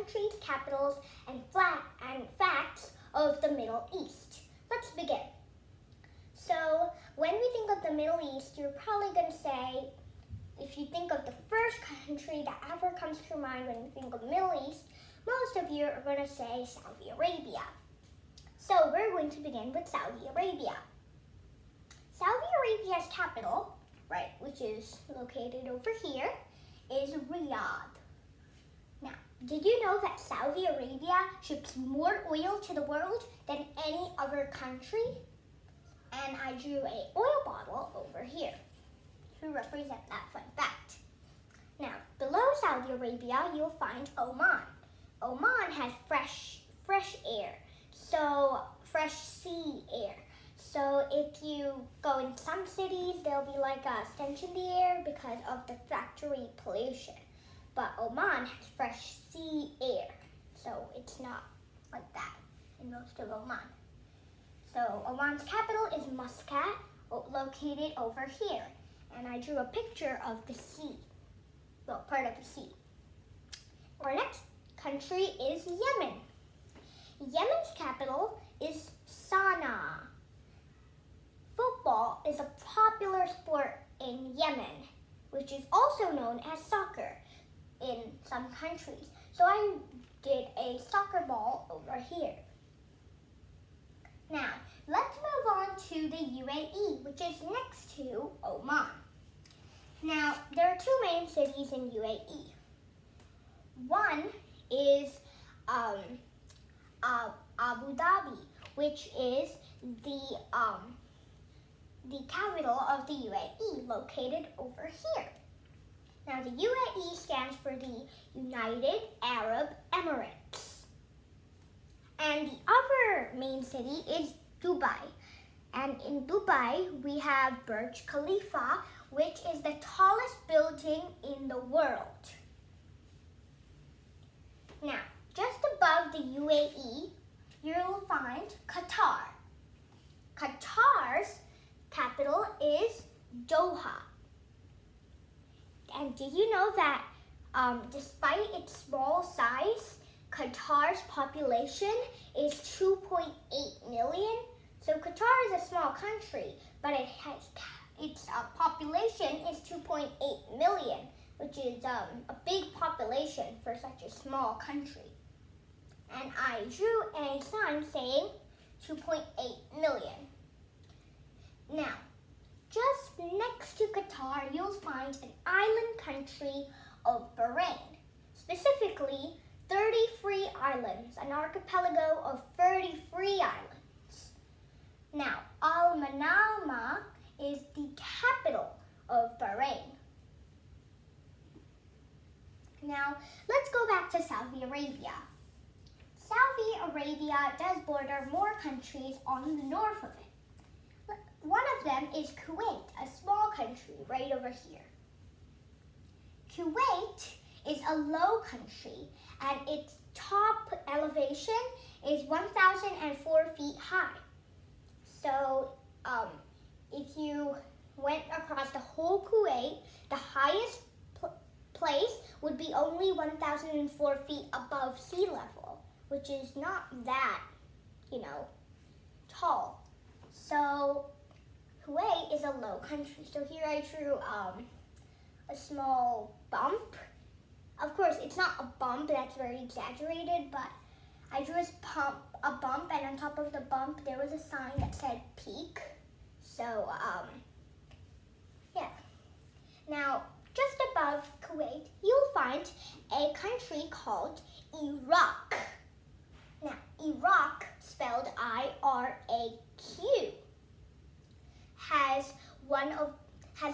countries, capitals, and facts of the Middle East. Let's begin. So, when we think of the Middle East, you're probably going to say, if you think of the first country that ever comes to your mind when you think of the Middle East, most of you are going to say Saudi Arabia. So, we're going to begin with Saudi Arabia. Saudi Arabia's capital, right, which is located over here, is Riyadh. Now, did you know that Saudi Arabia ships more oil to the world than any other country? And I drew an oil bottle over here to represent that fun fact. Now, below Saudi Arabia, you'll find Oman. Oman has fresh air, so fresh sea air. So if you go in some cities, there'll be like a stench in the air because of the factory pollution. But Oman has fresh sea air, so it's not like that in most of Oman. So Oman's capital is Muscat, located over here. And I drew a picture of the sea, well, part of the sea. Our next country is Yemen. Yemen's capital is Sana'a. Football is a popular sport in Yemen, which is also known as soccer in some countries. So I did a soccer ball over here. Now, let's move on to the UAE, which is next to Oman. Now, there are two main cities in UAE. One is Abu Dhabi, which is the capital of the UAE, located over here. Now, the UAE stands for the United Arab Emirates. And the other main city is Dubai. And in Dubai, we have Burj Khalifa, which is the tallest building in the world. Now, just above the UAE, you'll find Qatar. Qatar's capital is Doha. And did you know that despite its small size, Qatar's population is 2.8 million? So Qatar is a small country, but its population is 2.8 million, which is a big population for such a small country. And I drew a sign saying 2.8 million. Now, just next to Qatar, you'll find an island country of Bahrain, specifically 33 islands, an archipelago of 33 islands. Now, Al Manama is the capital of Bahrain. Now, let's go back to Saudi Arabia. Saudi Arabia does border more countries on the north of it. One of them is Kuwait, a small country right over here. Kuwait is a low country, and its top elevation is 1,004 feet high. So if you went across the whole Kuwait, the highest place would be only 1,004 feet above sea level, which is not that, tall. So Kuwait is a low country. So here I drew a small bump. Of course, it's not a bump, that's very exaggerated, but I drew a bump, and on top of the bump, there was a sign that said peak. So, yeah. Now, just above Kuwait, you'll find a country called Iraq. Now, Iraq, spelled I-R-A-Q, has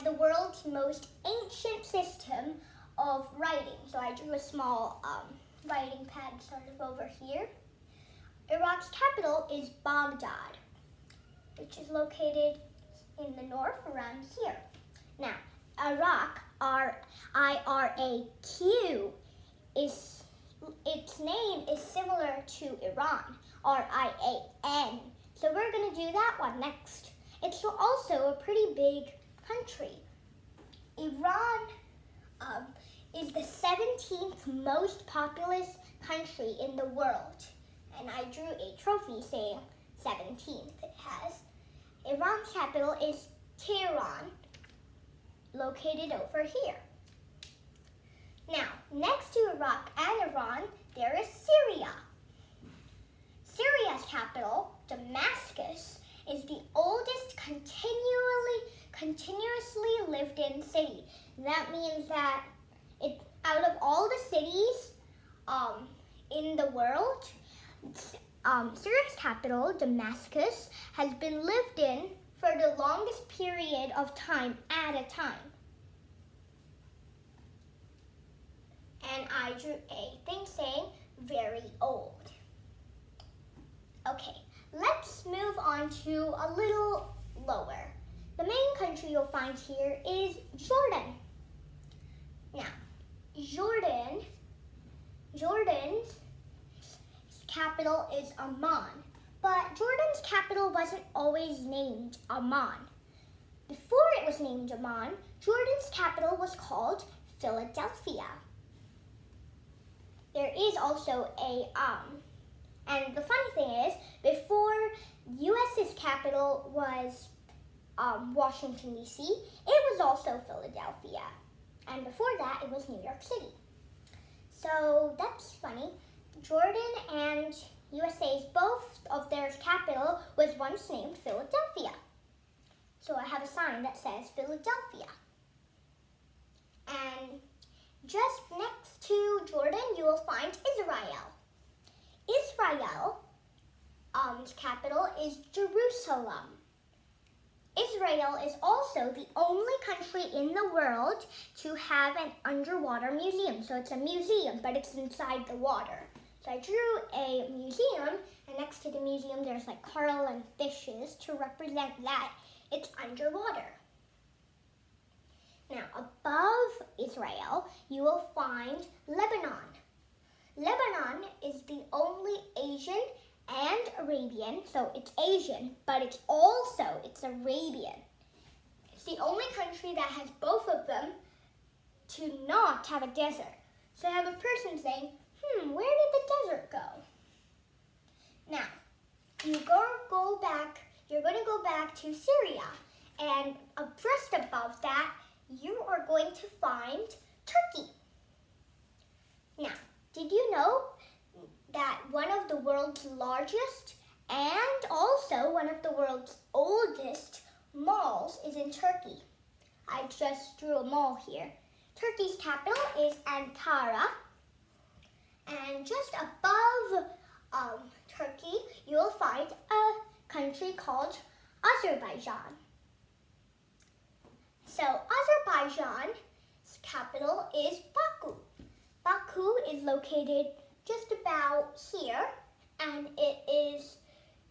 the world's most ancient system of writing. So I drew a small writing pad sort of over here. Iraq's capital is Baghdad, which is located in the north around here. Now, Iraq, R-I-R-A-Q, its name is similar to Iran, R-I-A-N. So we're going to do that one next. It's also a pretty big country. Iran is the 17th most populous country in the world. And I drew a trophy saying 17th it has. Iran's capital is Tehran, located over here. Now, next to Iraq and Iran, there is Syria. Syria's capital, Damascus, is the oldest continuously lived in city. That means that out of all the cities in the world, Syria's capital, Damascus, has been lived in for the longest period of time at a time. And I drew a thing saying very old. Okay, let's move on to a little lower. The main country you'll find here is Jordan. Now, Jordan's capital is Amman, but Jordan's capital wasn't always named Amman. Before it was named Amman, Jordan's capital was called Philadelphia. There is also and the funny thing is, before U.S.'s capital was Washington, D.C., it was also Philadelphia. And before that, it was New York City. So that's funny. Jordan and USA's, both of their capital was once named Philadelphia. So I have a sign that says Philadelphia. And just next to Jordan, you will find Israel. Israel's capital is Jerusalem. Israel is also the only country in the world to have an underwater museum. So it's a museum, but it's inside the water. So I drew a museum, and next to the museum there's like coral and fishes to represent that it's underwater. Now above Israel, you will find Lebanon. Lebanon is the only Asian and Arabian, so it's Asian, but it's Arabian. It's the only country that has both of them to not have a desert. So I have a person saying, where did the desert go? Now, you're going to go back to Syria, and just above that, you are going to find Turkey. Now, did you know that one of the world's largest and also one of the world's oldest malls is in Turkey? I just drew a mall here. Turkey's capital is Ankara. And just above Turkey, you'll find a country called Azerbaijan. So Azerbaijan's capital is Baku. Baku is located just about here, and it is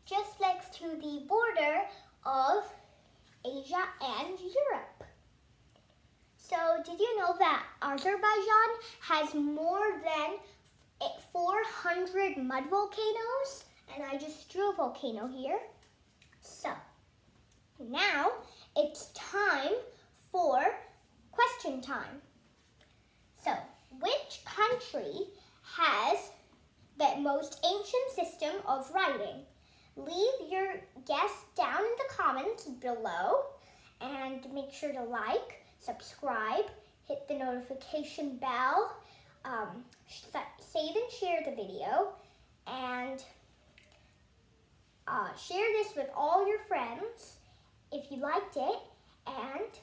just next to the border of Asia and Europe. So did you know that Azerbaijan has more than 400 mud volcanoes? And I just drew a volcano here. So now it's time for question time. So which country has the most ancient system of writing? Leave your guess down in the comments below, and make sure to like, subscribe, hit the notification bell, save and share the video, and share this with all your friends if you liked it, and